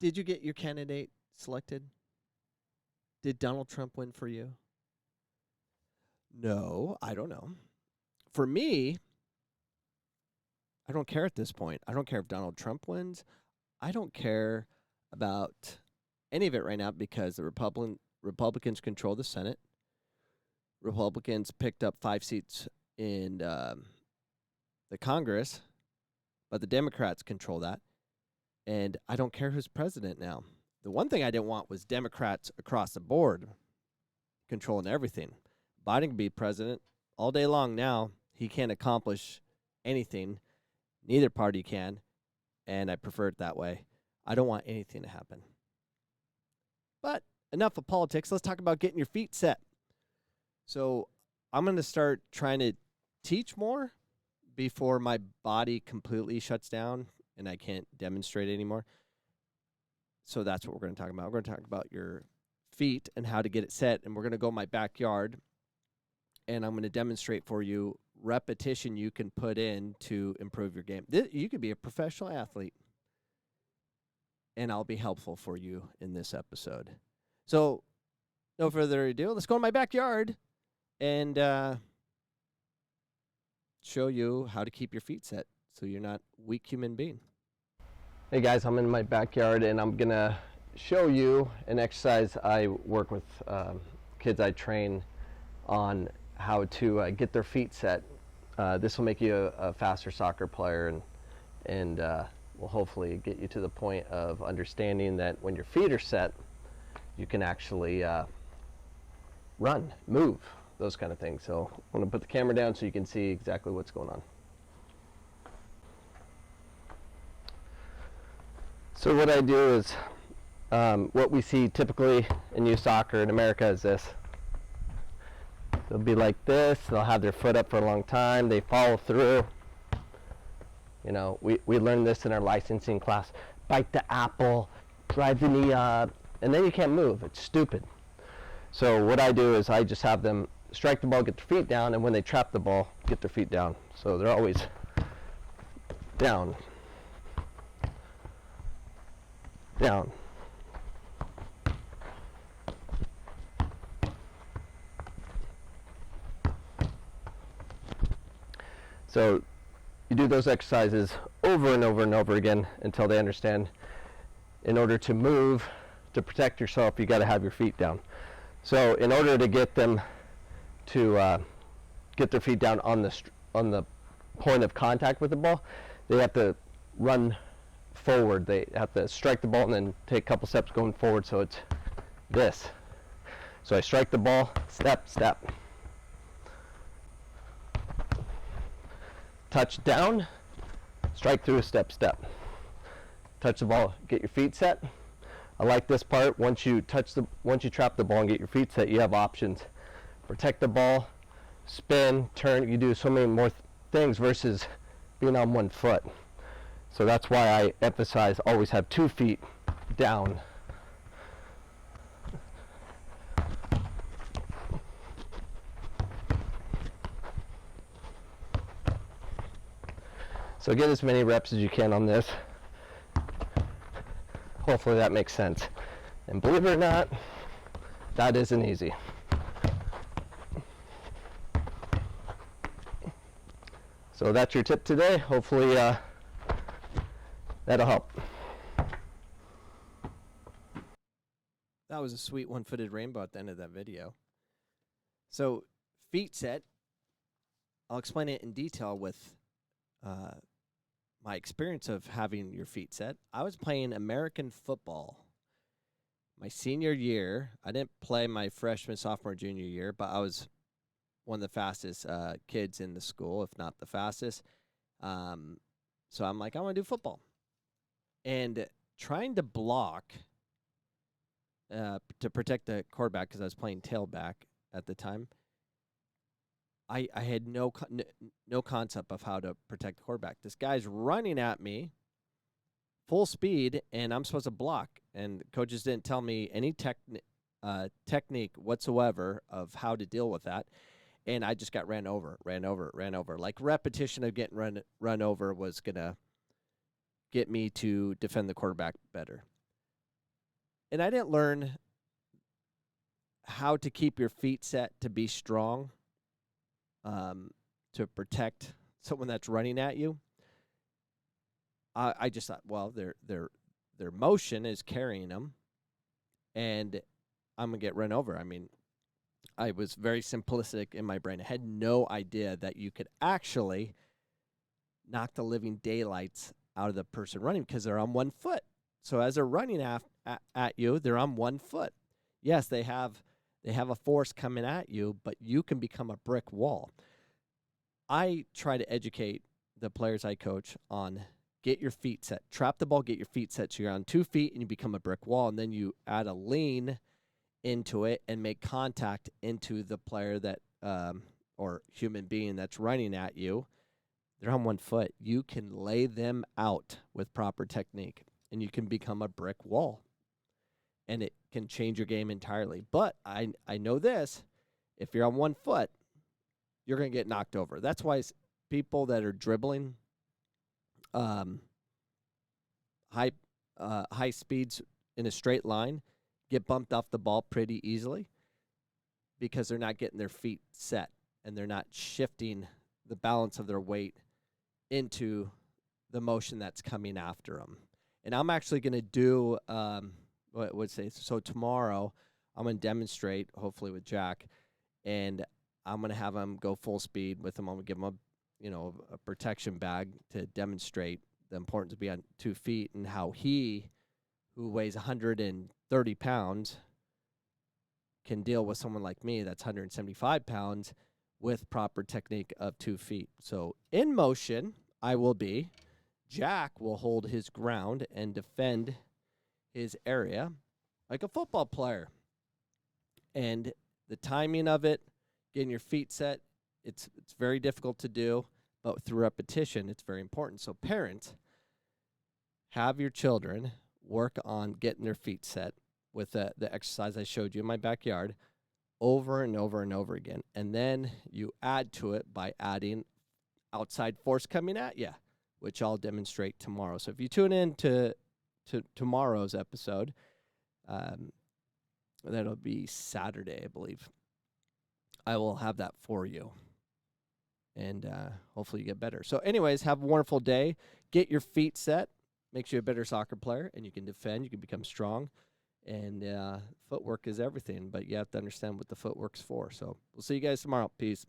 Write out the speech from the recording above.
Did you get your candidate selected? Did Donald Trump win for you? No, I don't know. For me, I don't care at this point. I don't care if Donald Trump wins. I don't care about any of it right now because the Republicans control the Senate. Republicans picked up 5 seats in the Congress, but the Democrats control that. And I don't care who's president now. The one thing I didn't want was Democrats across the board controlling everything. Biden can be president all day long now. He can't accomplish anything. Neither party can, and I prefer it that way. I don't want anything to happen. But enough of politics. Let's talk about getting your feet set. So I'm going to start trying to teach more before my body completely shuts down and I can't demonstrate anymore. So that's what we're going to talk about. We're going to talk about your feet and how to get it set, and we're going to go in my backyard, and I'm going to demonstrate for you repetition you can put in to improve your game. You could be a professional athlete, and I'll be helpful for you in this episode. So no further ado, let's go in my backyard and show you how to keep your feet set so you're not a weak human being. Hey guys, I'm in my backyard and I'm gonna show you an exercise I work with kids I train on how to get their feet set. This will make you a faster soccer player and will hopefully get you to the point of understanding that when your feet are set, you can actually run, move, those kind of things. So I'm gonna put the camera down so you can see exactly what's going on. So what I do is, what we see typically in youth soccer in America is this. They'll be like this, they'll have their foot up for a long time, they follow through. You know, we learned this in our licensing class. Bite the apple, drive the knee up, and then you can't move. It's stupid. So what I do is I just have them strike the ball, get their feet down, and when they trap the ball, get their feet down. So they're always down. Down. So you do those exercises over and over and over again until they understand in order to move, to protect yourself, you got to have your feet down. So in order to get them to get their feet down on the point of contact with the ball, they have to run forward. They have to strike the ball and then take a couple steps going forward, so it's this. So I strike the ball, step, step. Touch down, strike through, step, step. Touch the ball, get your feet set. I like this part. Once you trap the ball and get your feet set, you have options. Protect the ball, spin, turn. You do so many more things versus being on one foot. So that's why I emphasize always have 2 feet down. So get as many reps as you can on this. Hopefully that makes sense. And believe it or not, that isn't easy. So that's your tip today. Hopefully that'll help. That was a sweet one-footed rainbow at the end of that video. So feet set, I'll explain it in detail with my experience of having your feet set. I was playing American football my senior year. I didn't play my freshman, sophomore, junior year, but I was one of the fastest kids in the school, if not the fastest. So I'm like, I want to do football. And trying to block to protect the quarterback, because I was playing tailback at the time, I had no concept of how to protect the quarterback. This guy's running at me full speed, and I'm supposed to block. And coaches didn't tell me any technique whatsoever of how to deal with that. And I just got ran over. Like repetition of getting run over was going to get me to defend the quarterback better. And I didn't learn how to keep your feet set to be strong, to protect someone that's running at you. I just thought, well, their motion is carrying them, and I'm gonna get run over. I mean, I was very simplistic in my brain. I had no idea that you could actually knock the living daylights out of the person running because they're on one foot. So as they're running at you, they're on one foot. Yes, they have a force coming at you, but you can become a brick wall. I try to educate the players I coach on get your feet set. Trap the ball, get your feet set so you're on 2 feet and you become a brick wall, and then you add a lean into it and make contact into the player that or human being that's running at you. They're on 1 foot. You can lay them out with proper technique, and you can become a brick wall. And it can change your game entirely. But I know this, if you're on 1 foot, you're going to get knocked over. That's why people that are dribbling high speeds in a straight line get bumped off the ball pretty easily because they're not getting their feet set and they're not shifting the balance of their weight into the motion that's coming after them. And I'm actually going to do so tomorrow I'm going to demonstrate, hopefully with Jack, and I'm going to have him go full speed with him. I'm going to give him a protection bag to demonstrate the importance of being on 2 feet and how he, who weighs 130 pounds, can deal with someone like me that's 175 pounds with proper technique of 2 feet. So in motion, Jack will hold his ground and defend his area like a football player. And the timing of it, getting your feet set, it's very difficult to do, but through repetition, it's very important. So parents, have your children work on getting their feet set with the exercise I showed you in my backyard over and over and over again. And then you add to it by adding outside force coming at you, which I'll demonstrate tomorrow. So if you tune in to tomorrow's episode, that'll be Saturday, I believe, I will have that for you. And hopefully you get better. So anyways, have a wonderful day. Get your feet set. Makes you a better soccer player, and you can defend. You can become strong. And footwork is everything, but you have to understand what the footwork's for. So we'll see you guys tomorrow. Peace.